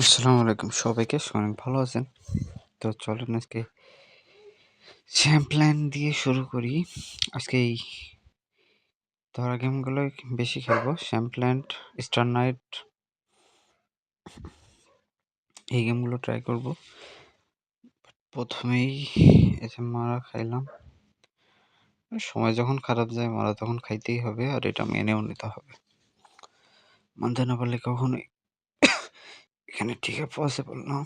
আসসালামু আলাইকুম সবাইকে। অনেক ভালো আছেন? তো চলেন আজকে চ্যাম্পলাইন দিয়ে শুরু করি। আজকে এই ধরা গেমগুলোই বেশি খেলবো। শ্যাম্পল্যান্ড, স্টার নাইট এই গেমগুলো ট্রাই করব। প্রথমেই এই যে মারা খাইলাম। সময় যখন খারাপ যায় মারা তখন খাইতেই হবে, আর এটা মেনেও নিতে হবে। মানতে না পারলে কখনোই এখানে টিকে পসিবল না।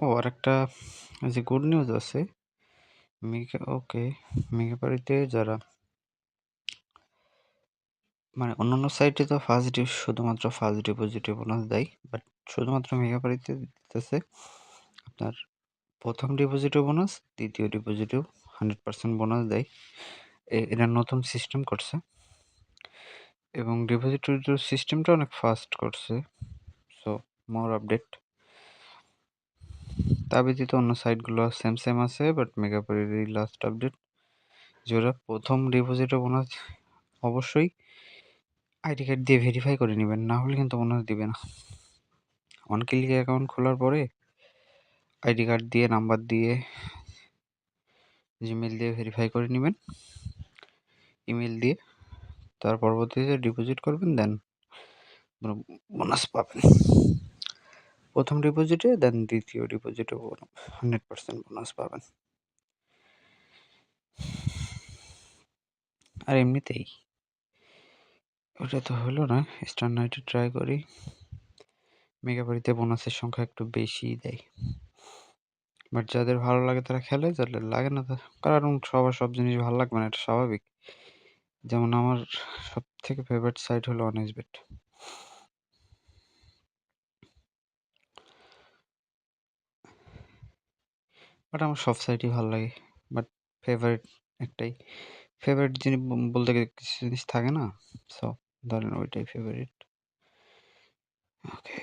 ও আরেকটা যে গুড নিউজ আছে, মেঘা বাড়িতে যারা মানে অন্যান্য সাইটে তো শুধুমাত্র ফার্স্ট ডিপোজিটে বোনাস দেয়, বাট শুধুমাত্র মেগাবাড়িতে দিতেছে আপনার প্রথম ডিপোজিটও বোনাস, দ্বিতীয় ডিপোজিটেও 100% বোনাস দেয়। এটা নতুন সিস্টেম করছে এবং ডিপোজিট সিস্টেমটা অনেক ফাস্ট করছে। সো মোর আপডেট। তা ব্যতীত অন্য সাইটগুলো সেম আছে, বাট মেগাবাড়ির এই লাস্ট আপডেট যেটা প্রথম ডিপোজিটও বোনাস অবশ্যই আইডি কার্ড দিয়ে ভেরিফাই করে নেবেন, না হলে কিন্তু বোনাস দিবে না। অন ক্লিক অ্যাকাউন্ট খোলার পরে আইডি কার্ড দিয়ে, নাম্বার দিয়ে, জিমেল দিয়ে ভেরিফাই করে নেবেন, ইমেল দিয়ে। তার পরবর্তীতে ডিপোজিট করবেন, দেন বোনাস পাবেন প্রথম ডিপোজিটে, দেন দ্বিতীয় ডিপোজিটে 100% বোনাস পাবেন। আর এমনিতেই ওটা তো হলো না, স্টার নাইটে ট্রাই করি। মেগাবাড়িতে বোনাসের সংখ্যা একটু বেশি দেয়, বাট যাদের ভালো লাগে তারা খেলে, যাদের লাগে না কারণ সবার সব জিনিস ভালো লাগবে না, এটা স্বাভাবিক। যেমন আমার সব থেকে ফেভারিট সাইট হলো অনেস্টবেট। বাট আমার সব সাইটই ভালো লাগে, বাট ফেভারিট একটাই। ফেভারিট জিনিস বলতে গেলে কিছু জিনিস থাকে না, সো ধরেন ওইটাই ফেভারিট। ওকে,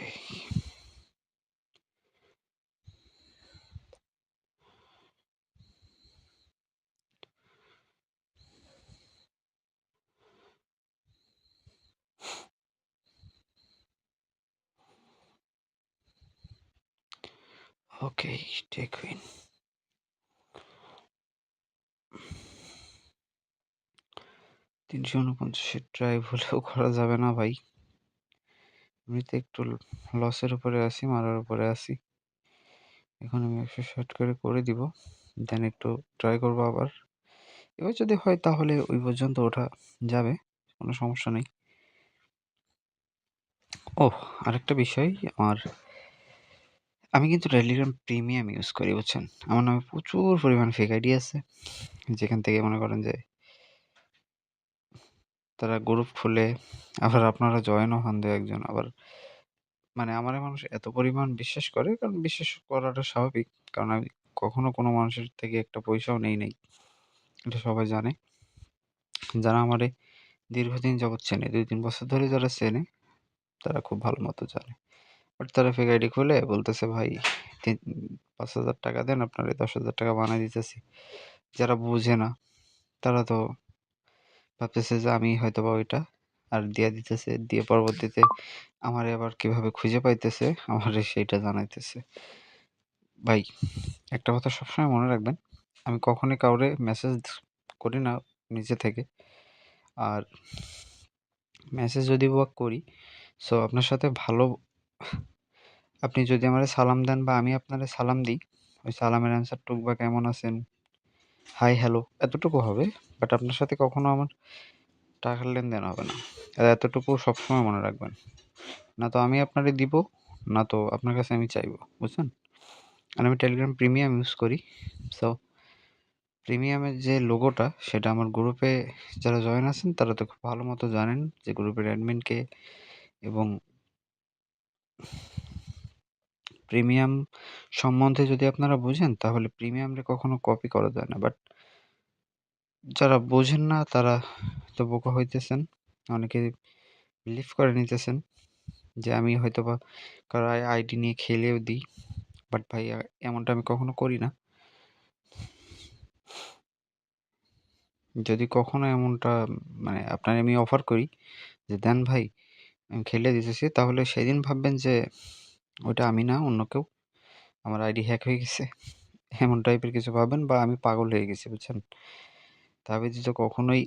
ওকে, টেক উইন। 349 ট্রাই ভুলেও করা যাবে না ভাই। এমনিতে একটু লসের উপরে আছি, মারার উপরে আছি। এখন আমি 160 করে দিব, দেন একটু ট্রাই করবো আবার। এবার যদি হয় তাহলে ওই পর্যন্ত ওঠা যাবে, কোনো সমস্যা নেই। ওহ, আরেকটা বিষয়, আমি কিন্তু টেলিগ্রাম প্রিমিয়াম ইউজ করি, বুঝছেন? আমার নামে প্রচুর পরিমাণ ফেক আইডি আছে, যেখান থেকে মনে করেন যে তারা গ্রুপ খুলে, আবার আপনারা জয়েনও হন দু একজন। আবার মানে আমার মানুষ এত পরিমাণ বিশ্বাস করে, কারণ বিশ্বাস করাটা স্বাভাবিক, কারণ আমি কখনো কোনো মানুষের থেকে একটা পয়সাও নেই নাই, এটা সবাই জানে। যারা আমারে দীর্ঘদিন যাবৎ চেনে, 2-3 বছর ধরে যারা চেনে, তারা খুব ভালো মতো জানে। বাট তারা ফেক আইডি খুলে বলতেছে, ভাই 5,000 টাকা দেন, আপনার 10,000 টাকা বানাই দিতেছি। যারা বুঝে না তারা তো ভাবতেছে যে আমি হয়তোবা ওইটা, আর দিয়া দিতেছে, দিয়ে পরবর্তীতে আমারে আবার কিভাবে খুঁজে পাইতেছে আমারে সেইটা জানাইতেছে। ভাই একটা কথা সবসময় মনে রাখবেন, আমি কখনোই কাউরে মেসেজ করি না নিজে থেকে। আর মেসেজ যদি বা করি, সো আপনার সাথে ভালো, আপনি যদি আমারে সালাম দেন বা আমি আপনারে সালাম দিই, ওই সালামের অ্যান্সারটুকু বা কেমন আছেন, হাই হ্যালো এতটুকু হবে। বাট আপনার সাথে কখনো আমার টাকার লেনদেন হবে না। আর এতটুকু সবসময় মনে রাখবেন। না তো আমি আপনারে দিব, না তো আপনার কাছে আমি চাইবো, বুঝছেন? আর আমি টেলিগ্রাম প্রিমিয়াম ইউজ করি। সো প্রিমিয়ামের যে লোগোটা, সেটা আমার গ্রুপে যারা জয়েন আছেন তারা তো খুব ভালো মতো জানেন যে গ্রুপের অ্যাডমিন কে। এবং প্রিমিয়াম সম্বন্ধে যদি আপনারা বুঝেন, তাহলে প্রিমিয়ামরে কখনো কপি করা যায় না। বাট যারা বোঝেন না তারা তো বোকা হইতেছেন। অনেকে বিলিভ করে নিতেছেন যে আমি হয়তোবা কারো আইডি নিয়ে খেলেও দিই। বাট ভাই এমনটা আমি কখনো করি না। যদি কখনো এমনটা মানে আপনার আমি অফার করি যে, "দেন ভাই, আমি খেলে দিতেছি।" তাহলে সেদিন ভাববেন যে, ওইটা আমি না, অন্য কেউ। আমার আইডি হ্যাক হয়ে গেছে। এমন টাইপের কিছু ভাববেন বা আমি পাগল হয়ে গেছি, বুঝছেন? তা ব্যতীত কখনোই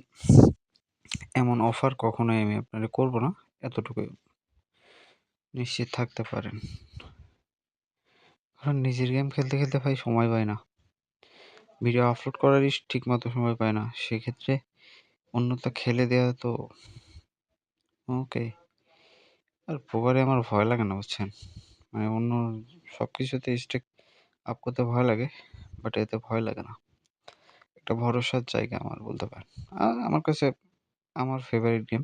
এমন অফার কখনোই আমি আপনারে করব না। এতটুকু নিশ্চিত থাকতে পারেন। কারণ নিজের গেম খেলতে, খেলতে ভাই সময় পাই না। ভিডিও আপলোড করারই ঠিকমতো সময় পাই না। সেক্ষেত্রে অন্যটা খেলে দেয়া তো ওকে। আর পোকারে আমার ভয় লাগে না, বুঝছেন? মানে অন্য সবকিছুতে স্টেক আপ করতে ভয় লাগে। বাট এতে ভয় লাগে না। একটা ভরসার জায়গা আমার বলতে পারেন। আমার কাছে আমার ফেভারিট গেম।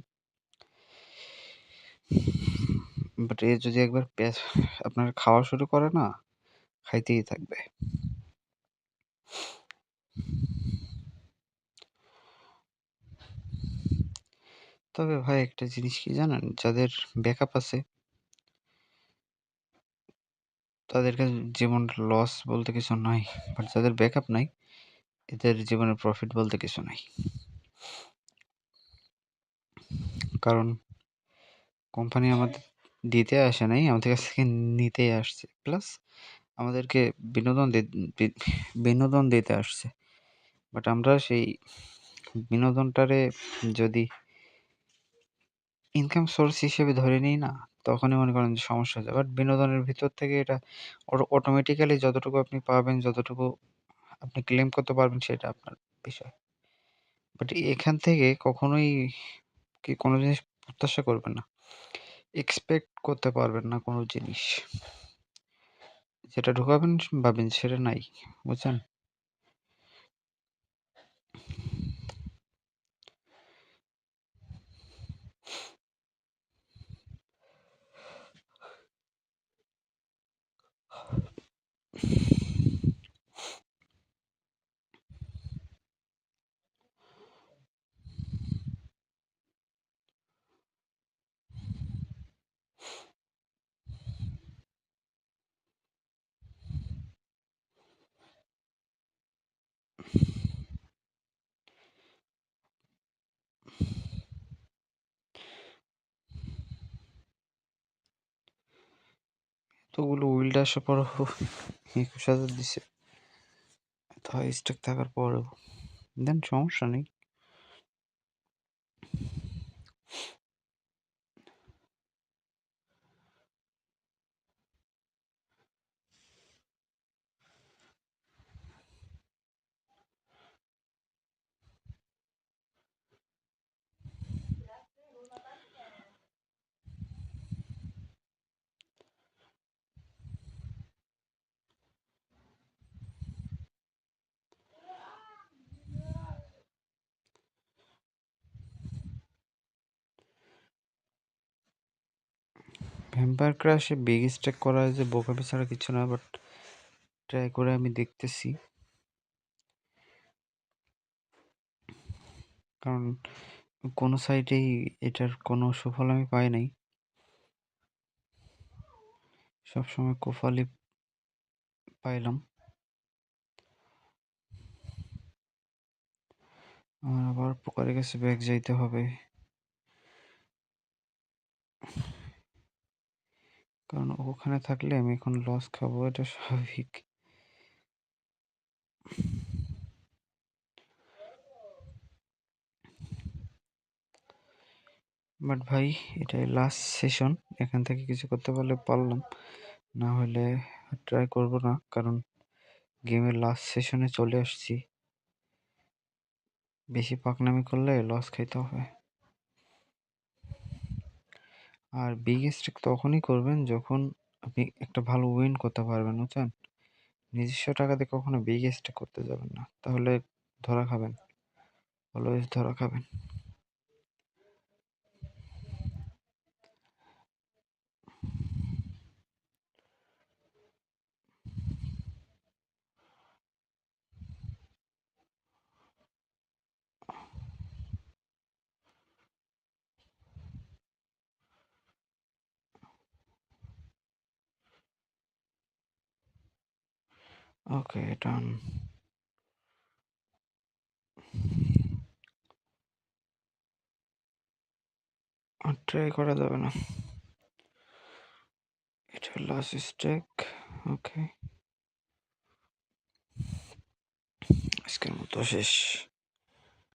বাট এ যদি একবার আপনার খাওয়া শুরু করে না, খাইতেই থাকবে। তবে ভাই একটা জিনিস কি জানেন? যাদের ব্যাকআপ আছে তাদের কাছে জীবনটা লস বলতে কিছু নাই। বাট যাদের ব্যাকআপ নাই এদের জীবনে প্রফিট বলতে কিছু নাই। কারণ কোম্পানি আমাদের দিতে আসে নাই, আমাদের কাছ থেকে নিতেই আসছে। প্লাস আমাদেরকে বিনোদন বিনোদন দিতে আসছে। বাট আমরা সেই বিনোদনটারে যদি ইনকাম সোর্স হিসেবে ধরে নিই না, তখনই মনে করেন যে সমস্যা হয়ে যায়। বাট বিনোদনের ভিতর থেকে এটা অটোমেটিক্যালি যতটুকু আপনি পাবেন, যতটুকু আপনি ক্লেম করতে পারবেন সেটা আপনার বিষয়। বাট এখান থেকে কখনোই কোনো জিনিস প্রত্যাশা করবেন না। এক্সপেক্ট করতে পারবেন না কোনো জিনিস। যেটা ঢুকাবেন ভাবেন সেটা নাই। বুঝছেন? এতগুলো উইল্ড আসার পরেও ২১,০০০ দিছে। এত হাই স্ট্যাক থাকার পরেও। দেন সমস্যা নেই। ভ্যাম্পায়ার ক্রাশে বিগ স্ট্যাক করা যে বোকামি ছাড়া কিছু না। বাট ট্রাই করে আমি দেখতেছি। কারণ কোনো সাইটেই এটার কোনো সুফল আমি পাই নাই। সবসময় কুফলই পাইলাম। আমার আবার পোকারের কাছে ব্যাক যাইতে হবে। কারণ ওখানে থাকলে আমি এখন লস খাবো, এটা স্বাভাবিক। বাট ভাই এটাই লাস্ট সেশন। এখান থেকে কিছু করতে পারলে পারলাম, না হলে ট্রাই করব না। কারণ গেমের লাস্ট সেশনে চলে আসছি। বেশি পাকনামি করলে লস খাইতে হবে। আর বিগ স্ট্যাক তখনই করবেন যখন আপনি একটা ভালো উইন করতে পারবেন, বুঝছেন? নিজস্ব টাকা দিয়ে কখনো বিগ স্ট্যাক করতে যাবেন না, তাহলে ধরা খাবেন। অলওয়েজ ধরা খাবেন। ওকে, ডান। আর ট্রাই করা যাবে না। এটা লাস্ট স্টেক। ওকে, আজকের মতো শেষ।